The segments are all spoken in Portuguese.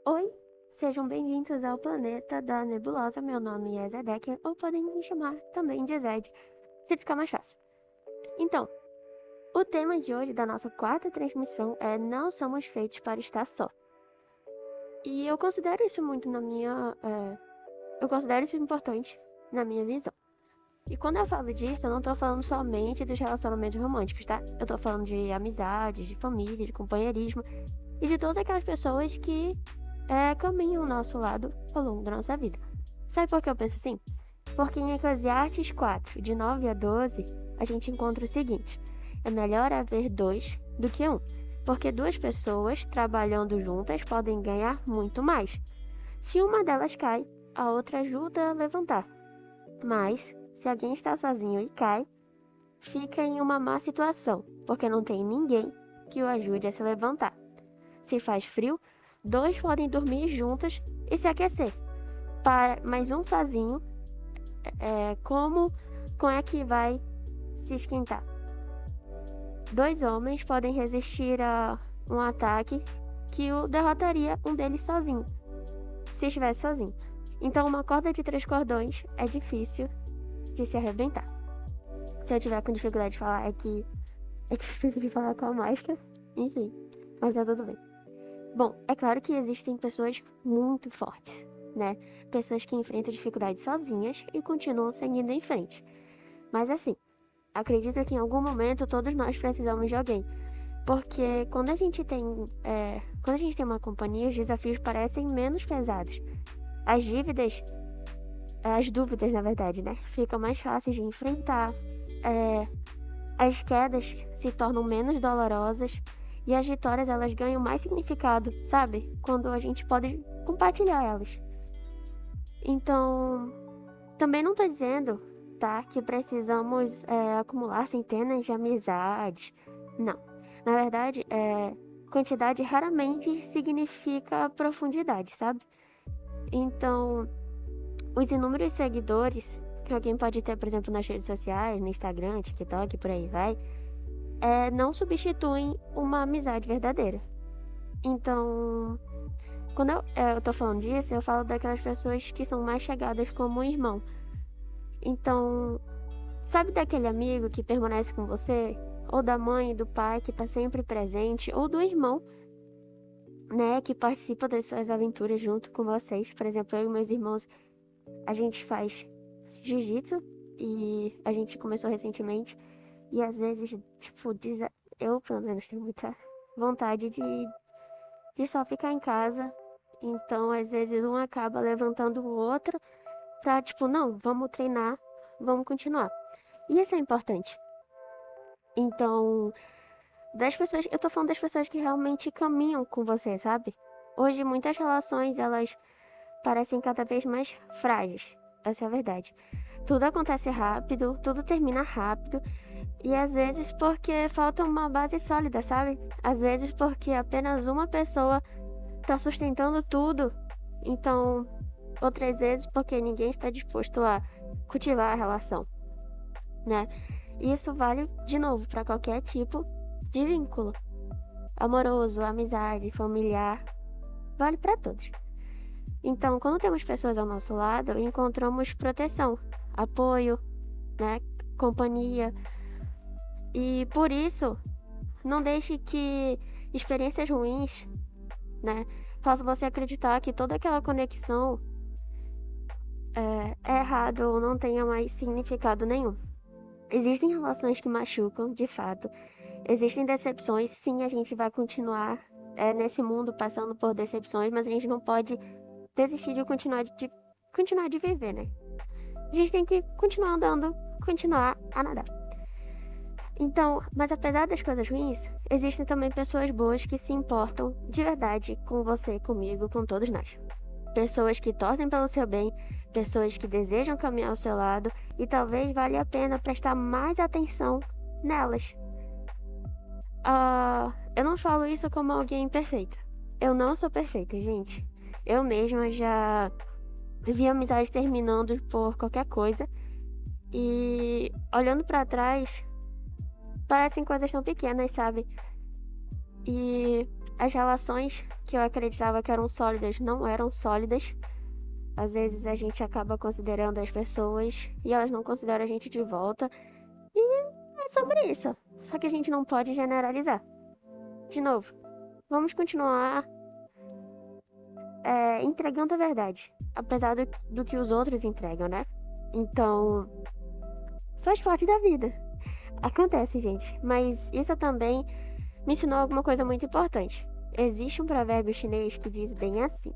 Oi, sejam bem-vindos ao planeta da nebulosa. Meu nome é Zedekia, ou podem me chamar também de Zed, se ficar mais fácil. Então, o tema de hoje da nossa quarta transmissão é Não somos feitos para estar só. E eu considero isso muito eu considero isso importante na minha visão. E quando eu falo disso, eu não tô falando somente dos relacionamentos românticos, tá? Eu tô falando de amizades, de família, de companheirismo e de todas aquelas pessoas que caminham ao nosso lado ao longo da nossa vida. Sabe por que eu penso assim? Porque em Eclesiastes 4, de 9 a 12, a gente encontra o seguinte: é melhor haver dois do que um, porque duas pessoas trabalhando juntas podem ganhar muito mais. Se uma delas cai, a outra ajuda a levantar. Mas, se alguém está sozinho e cai, fica em uma má situação, porque não tem ninguém que o ajude a se levantar. Se faz frio, dois podem dormir juntos e se aquecer. Mas um sozinho, como é que vai se esquentar? Dois homens podem resistir a um ataque que o derrotaria um deles sozinho, se estivesse sozinho. Então, uma corda de 3 cordões é difícil de se arrebentar. Se eu tiver com dificuldade de falar, é que é difícil de falar com a máscara. Enfim, mas tá tudo bem. Bom, é claro que existem pessoas muito fortes, né? Pessoas que enfrentam dificuldades sozinhas e continuam seguindo em frente. Mas assim, acredito que em algum momento todos nós precisamos de alguém. Porque quando a gente tem uma companhia, os desafios parecem menos pesados. As dívidas, as dúvidas, na verdade, né? Ficam mais fáceis de enfrentar. É, as quedas se tornam menos dolorosas. E as vitórias, elas ganham mais significado, sabe? Quando a gente pode compartilhar elas. Então, também não tô dizendo, tá, que precisamos acumular centenas de amizades. Não. Na verdade, quantidade raramente significa profundidade, sabe? Então, os inúmeros seguidores que alguém pode ter, por exemplo, nas redes sociais, no Instagram, TikTok, por aí vai, não substituem uma amizade verdadeira. Então, quando eu tô falando disso, eu falo daquelas pessoas que são mais chegadas como um irmão. Então, sabe daquele amigo que permanece com você? Ou da mãe e do pai que tá sempre presente? Ou do irmão, né, que participa das suas aventuras junto com vocês? Por exemplo, eu e meus irmãos, a gente faz jiu-jitsu e a gente começou recentemente. E às vezes, tipo, eu pelo menos tenho muita vontade de só ficar em casa. Então, às vezes, um acaba levantando o outro pra, tipo, não, vamos treinar, vamos continuar. E isso é importante. Então, eu tô falando das pessoas que realmente caminham com você, sabe? Hoje, muitas relações, elas parecem cada vez mais frágeis. Essa é a verdade. Tudo acontece rápido, tudo termina rápido. E às vezes porque falta uma base sólida, sabe? Às vezes porque apenas uma pessoa tá sustentando tudo. Então, outras vezes porque ninguém está disposto a cultivar a relação, né? E isso vale, de novo, para qualquer tipo de vínculo. Amoroso, amizade, familiar, vale para todos. Então, quando temos pessoas ao nosso lado, encontramos proteção, apoio, né? Companhia. E por isso, não deixe que experiências ruins, né, façam você acreditar que toda aquela conexão é errada ou não tenha mais significado nenhum. Existem relações que machucam, de fato. Existem decepções, sim, a gente vai continuar nesse mundo passando por decepções, mas a gente não pode desistir de continuar de viver, né? A gente tem que continuar andando, continuar a nadar. Então, mas apesar das coisas ruins, existem também pessoas boas que se importam de verdade com você, comigo, com todos nós. Pessoas que torcem pelo seu bem, pessoas que desejam caminhar ao seu lado e talvez valha a pena prestar mais atenção nelas. Eu não falo isso como alguém perfeita. Eu não sou perfeita, gente. Eu mesma já vi amizade terminando por qualquer coisa e olhando pra trás, parecem coisas tão pequenas, sabe? E As relações que eu acreditava que eram sólidas não eram sólidas. Às vezes a gente acaba considerando as pessoas e elas não consideram a gente de volta. E é sobre isso. Só que a gente não pode generalizar. De novo, vamos continuar entregando a verdade. Apesar do que os outros entregam, né? Então, faz parte da vida. Acontece, gente. Mas isso também me ensinou alguma coisa muito importante. Existe um provérbio chinês que diz bem assim: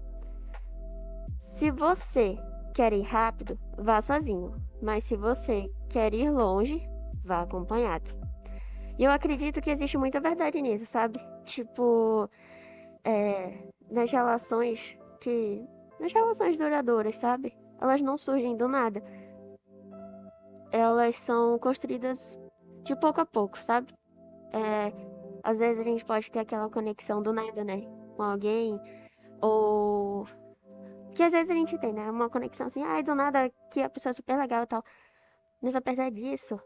se você quer ir rápido, vá sozinho. Mas se você quer ir longe, vá acompanhado. E eu acredito que existe muita verdade nisso, sabe? Tipo, nas relações que. Nas relações duradouras, sabe? Elas não surgem do nada. Elas são construídas de pouco a pouco, sabe? Às vezes a gente pode ter aquela conexão do nada, né? Com alguém. Ou. Que às vezes a gente tem, né? Uma conexão assim, ai, do nada que a pessoa é super legal e tal. Mas apesar disso,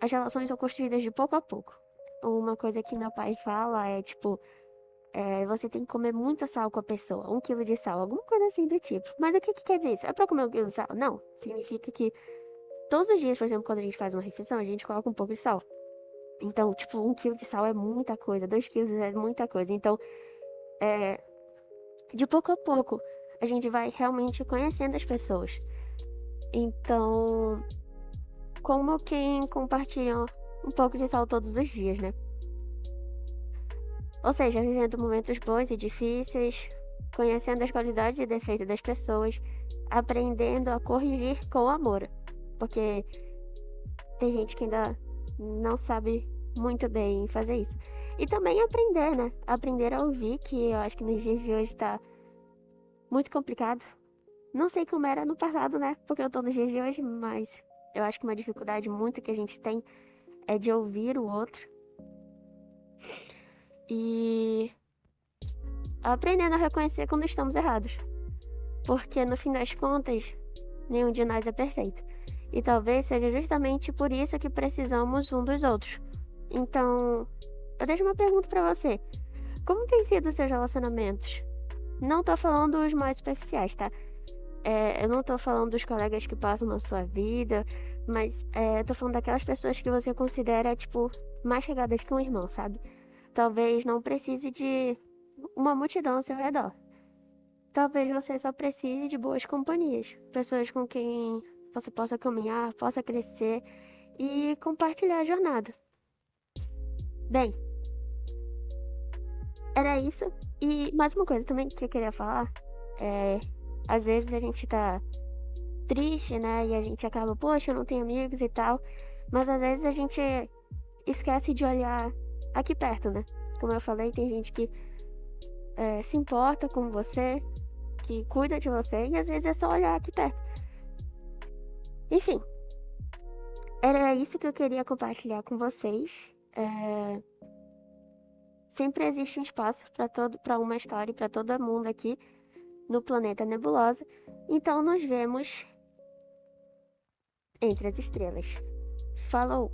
as relações são construídas de pouco a pouco. Uma coisa que meu pai fala é tipo. Você tem que comer muito sal com a pessoa, 1 quilo de sal, alguma coisa assim do tipo. Mas o que que quer dizer isso? É pra comer 1 quilo de sal? Não. Significa que todos os dias, por exemplo, quando a gente faz uma refeição, a gente coloca um pouco de sal. Então, tipo, 1 quilo de sal é muita coisa, 2 quilos é muita coisa. Então, de pouco a pouco, a gente vai realmente conhecendo as pessoas. Então, como quem compartilha um pouco de sal todos os dias, né? Ou seja, vivendo momentos bons e difíceis, conhecendo as qualidades e defeitos das pessoas, aprendendo a corrigir com amor. Porque tem gente que ainda não sabe muito bem fazer isso. E também aprender, né? Aprender a ouvir, que eu acho que nos dias de hoje tá muito complicado. Não sei como era no passado, né? Porque eu tô nos dias de hoje, mas eu acho que uma dificuldade muito que a gente tem é de ouvir o outro. E aprendendo a reconhecer quando estamos errados. Porque no fim das contas, nenhum de nós é perfeito. E talvez seja justamente por isso que precisamos um dos outros. Então, eu deixo uma pergunta pra você. Como tem sido os seus relacionamentos? Não tô falando os mais superficiais, tá? Eu não tô falando dos colegas que passam na sua vida, mas tô falando daquelas pessoas que você considera, tipo, mais chegadas que um irmão, sabe? Talvez não precise de uma multidão ao seu redor. Talvez você só precise de boas companhias, pessoas com quem você possa caminhar, possa crescer e compartilhar a jornada. Bem, era isso. E mais uma coisa também que eu queria falar às vezes a gente tá triste, né? E a gente acaba, poxa, eu não tenho amigos e tal. Mas às vezes a gente esquece de olhar aqui perto, né? Como eu falei, tem gente que se importa com você, que cuida de você, e às vezes é só olhar aqui perto. Enfim, era isso que eu queria compartilhar com vocês. Sempre existe um espaço para uma história, para todo mundo aqui no planeta Nebulosa. Então nos vemos entre as estrelas. Falou!